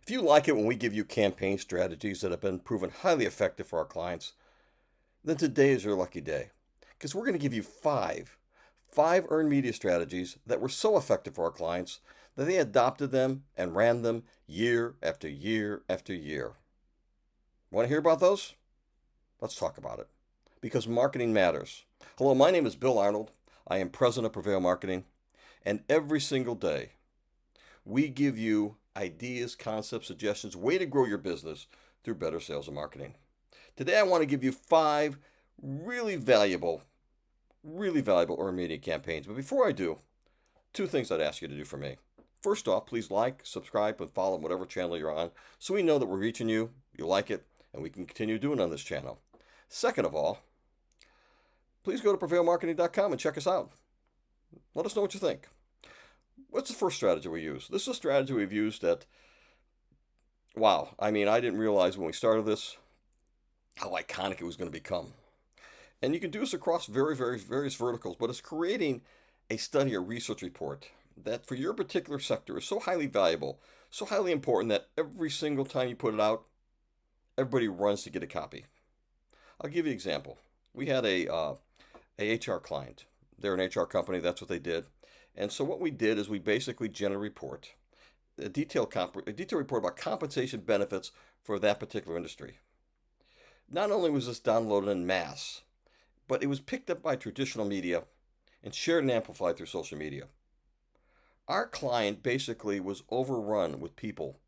If you like it when we give you campaign strategies that have been proven highly effective for our clients, then today is your lucky day. Because we're going to give you five earned media strategies that were so effective for our clients that they adopted them and ran them year after year after year. Want to hear about those? Let's talk about it. Because marketing matters. Hello, my name is Bill Arnold. I am president of Prevail Marketing. And every single day, we give you ideas, concepts, suggestions, way to grow your business through better sales and marketing. Today, I want to give you five really valuable earned media campaigns. But before I do, two things I'd ask you to do for me. First off, please like, subscribe, and follow whatever channel you're on so we know that we're reaching you, you like it, and we can continue doing it on this channel. Second of all, please go to prevailmarketing.com and check us out. Let us know what you think. What's the first strategy we use? This is a strategy we've used that, wow, I didn't realize when we started this how iconic it was going to become. And you can do this across various verticals, but it's creating a study or research report that for your particular sector is so highly valuable, so highly important that every single time you put it out, everybody runs to get a copy. I'll give you an example. We had a HR client. They're an HR company. That's what they did. And so what we did is we basically generated a report, a detailed report about compensation benefits for that particular industry. Not only was this downloaded en masse, but it was picked up by traditional media and shared and amplified through social media. Our client basically was overrun with people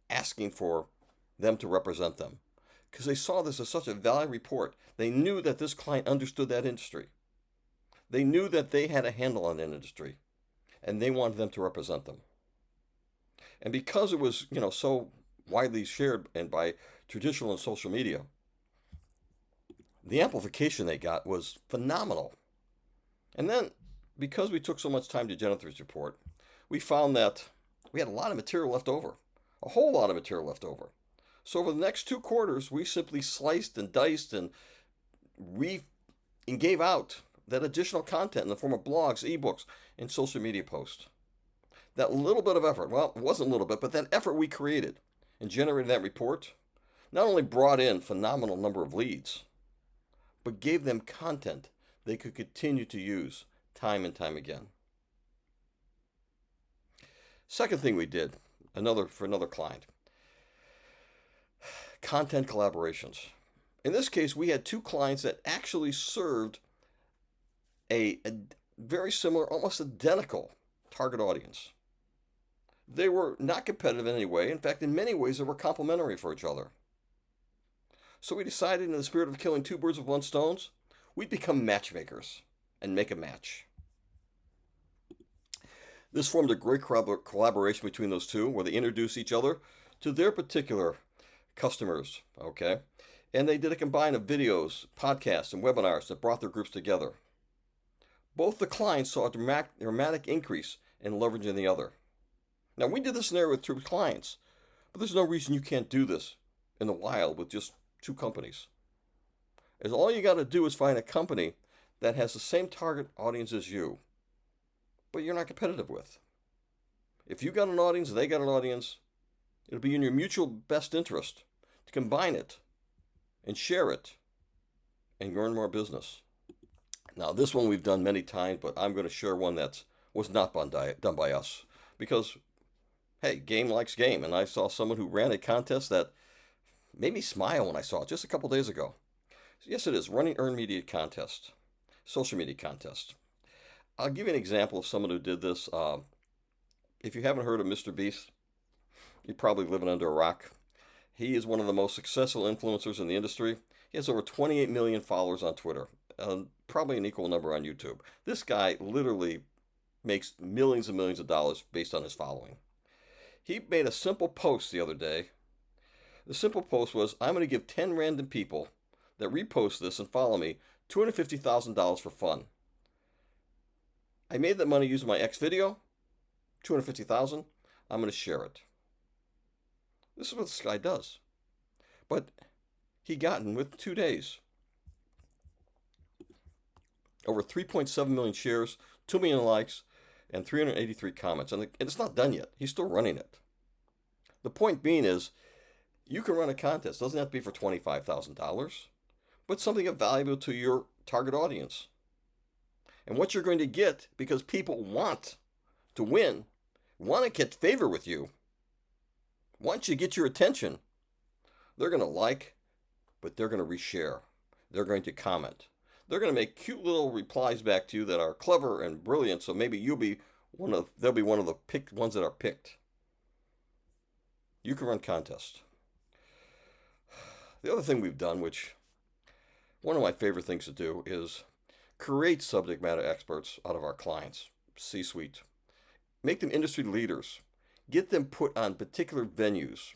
asking for them to represent them because they saw this as such a valuable report. They knew that this client understood that industry. They knew that they had a handle on that industry, and they wanted them to represent them. And because it was, so widely shared and by traditional and social media, the amplification they got was phenomenal. And then, because we took so much time to generate this report, we found that we had a lot of material left over, a whole lot of material left over. So over the next 2 quarters, we simply sliced and diced and gave out that additional content in the form of blogs, ebooks, and social media posts. That little bit of effort, well, it wasn't a little bit, but that effort we created and generated that report not only brought in phenomenal number of leads, but gave them content they could continue to use time and time again. Second thing we did, for another client, content collaborations. In this case, we had two clients that actually served a very similar, almost identical target audience. They were not competitive in any way. In fact, in many ways, they were complementary for each other. So we decided, in the spirit of killing two birds with one stone, we'd become matchmakers and make a match. This formed a great collaboration between those two, where they introduced each other to their particular customers, okay? And they did a combine of videos, podcasts, and webinars that brought their groups together. Both the clients saw a dramatic increase in leveraging the other. Now, we did this scenario with two clients, but there's no reason you can't do this in the wild with just two companies. As all you got to do is find a company that has the same target audience as you, but you're not competitive with. If you got an audience, they got an audience, it'll be in your mutual best interest to combine it and share it and earn more business. Now, this one we've done many times, but I'm going to share one that was not done by us. Because, hey, game likes game. And I saw someone who ran a contest that made me smile when I saw it just a couple days ago. Yes, it is. Running earned media contest. Social media contest. I'll give you an example of someone who did this. If you haven't heard of Mr. Beast, you're probably living under a rock. He is one of the most successful influencers in the industry. He has over 28 million followers on Twitter. Probably an equal number on YouTube. This guy literally makes millions and millions of dollars based on his following. He made a simple post the other day. The simple post was, I'm going to give 10 random people that repost this and follow me $250,000 for fun. I made that money using my X video, $250,000. I'm going to share it. This is what this guy does. But he gotten with 2 days over 3.7 million shares, 2 million likes, and 383 comments. And it's not done yet. He's still running it. The point being is, you can run a contest. It doesn't have to be for $25,000, but something of value to your target audience. And what you're going to get, because people want to win, want to get favor with you, once you get your attention, they're going to like, but they're going to reshare. They're going to comment. They're going to make cute little replies back to you that are clever and brilliant. So maybe they'll be one of the picked ones that are picked. You can run contests. The other thing we've done, which one of my favorite things to do, is create subject matter experts out of our clients, C-suite. Make them industry leaders. Get them put on particular venues,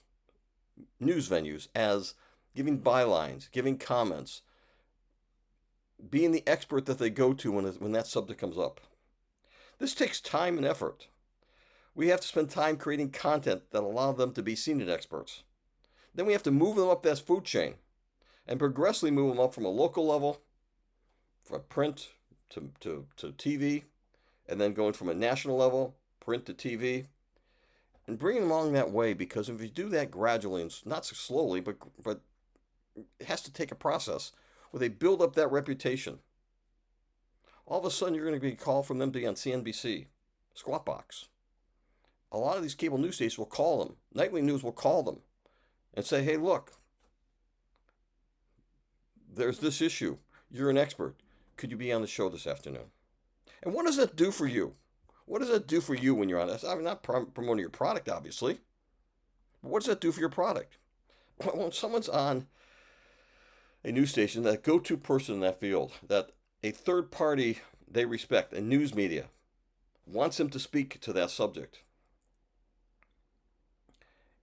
news venues, as giving bylines, giving comments, being the expert that they go to when that subject comes up. This takes time and effort. We have to spend time creating content that allow them to be seen as experts. Then we have to move them up that food chain and progressively move them up from a local level, from print to TV, and then going from a national level, print to TV, and bringing them along that way, because if you do that gradually, and not so slowly, but it has to take a process where they build up that reputation. All of a sudden, you're going to be called from them to be on CNBC, Squawk Box. A lot of these cable news stations will call them. Nightly news will call them and say, hey, look, there's this issue. You're an expert. Could you be on the show this afternoon? And what does that do for you? What does that do for you when you're on this? I'm not promoting your product, obviously. But what does that do for your product? Well, when someone's on a news station, that go-to person in that field, that a third party they respect, a news media, wants them to speak to that subject,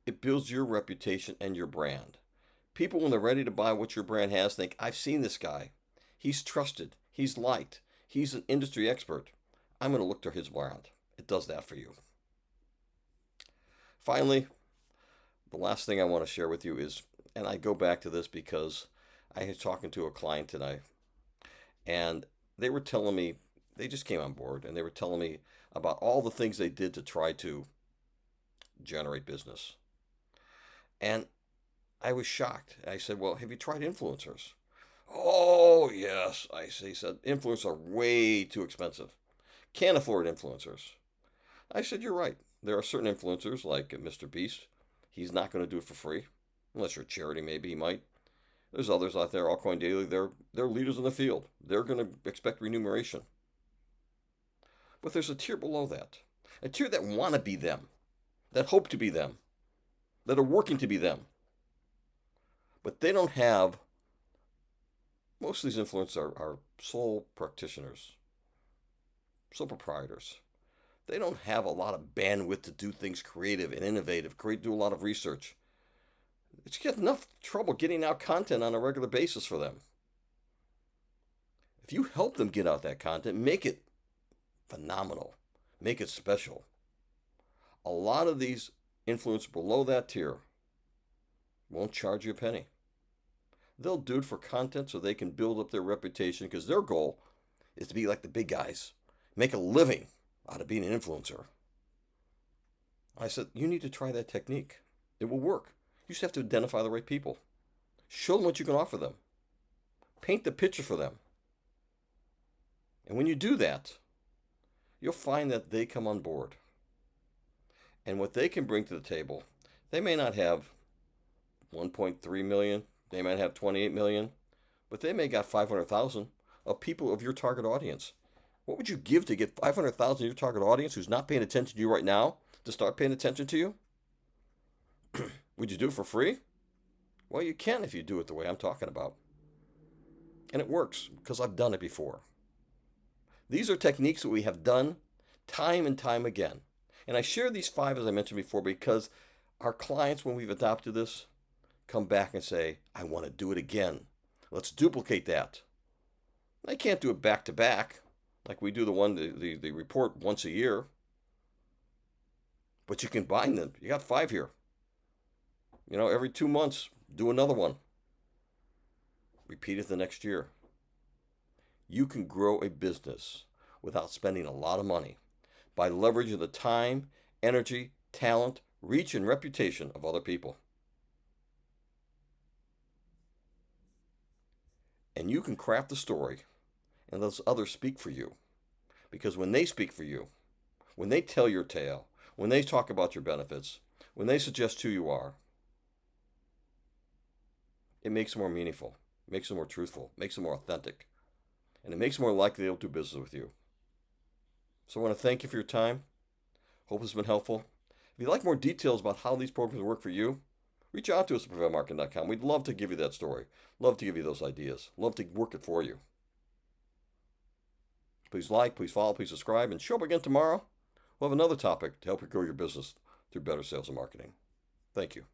it builds your reputation and your brand. People, when they're ready to buy what your brand has, think, I've seen this guy. He's trusted. He's liked. He's an industry expert. I'm going to look to his brand. It does that for you. Finally, the last thing I want to share with you is, and I go back to this because I was talking to a client tonight, and they were telling me, they just came on board, and they were telling me about all the things they did to try to generate business. And I was shocked. I said, well, have you tried influencers? Oh, yes. He said, influencers are way too expensive. Can't afford influencers. I said, you're right. There are certain influencers like Mr. Beast. He's not going to do it for free. Unless you're a charity, maybe he might. There's others out there, Altcoin Daily. They're leaders in the field. They're going to expect remuneration. But there's a tier below that. A tier that want to be them. That hope to be them. That are working to be them. But they don't have, most of these influencers are sole practitioners, sole proprietors. They don't have a lot of bandwidth to do things creative and innovative, do a lot of research. It's got enough trouble getting out content on a regular basis for them. If you help them get out that content, make it phenomenal, make it special. A lot of these influencers below that tier won't charge you a penny. They'll do it for content so they can build up their reputation, because their goal is to be like the big guys, make a living out of being an influencer. I said, you need to try that technique. It will work. You just have to identify the right people. Show them what you can offer them. Paint the picture for them. And when you do that, you'll find that they come on board. And what they can bring to the table, they may not have 1.3 million, they might have 28 million, but they may got 500,000 of people of your target audience. What would you give to get 500,000 of your target audience who's not paying attention to you right now to start paying attention to you? Would you do it for free? Well, you can if you do it the way I'm talking about. And it works because I've done it before. These are techniques that we have done time and time again. And I share these 5, as I mentioned before, because our clients, when we've adopted this, come back and say, I want to do it again. Let's duplicate that. I can't do it back to back like we do the report once a year. But you can bind them. You got 5 here. Every 2 months, do another one. Repeat it the next year. You can grow a business without spending a lot of money by leveraging the time, energy, talent, reach, and reputation of other people. And you can craft the story and let others speak for you. Because when they speak for you, when they tell your tale, when they talk about your benefits, when they suggest who you are, it makes it more meaningful, makes it more truthful, makes it more authentic, and it makes it more likely they'll do business with you. So I want to thank you for your time. Hope it's been helpful. If you'd like more details about how these programs work for you, reach out to us at PrevailMarketing.com. We'd love to give you that story. Love to give you those ideas. Love to work it for you. Please like, please follow, please subscribe, and show up again tomorrow. We'll have another topic to help you grow your business through better sales and marketing. Thank you.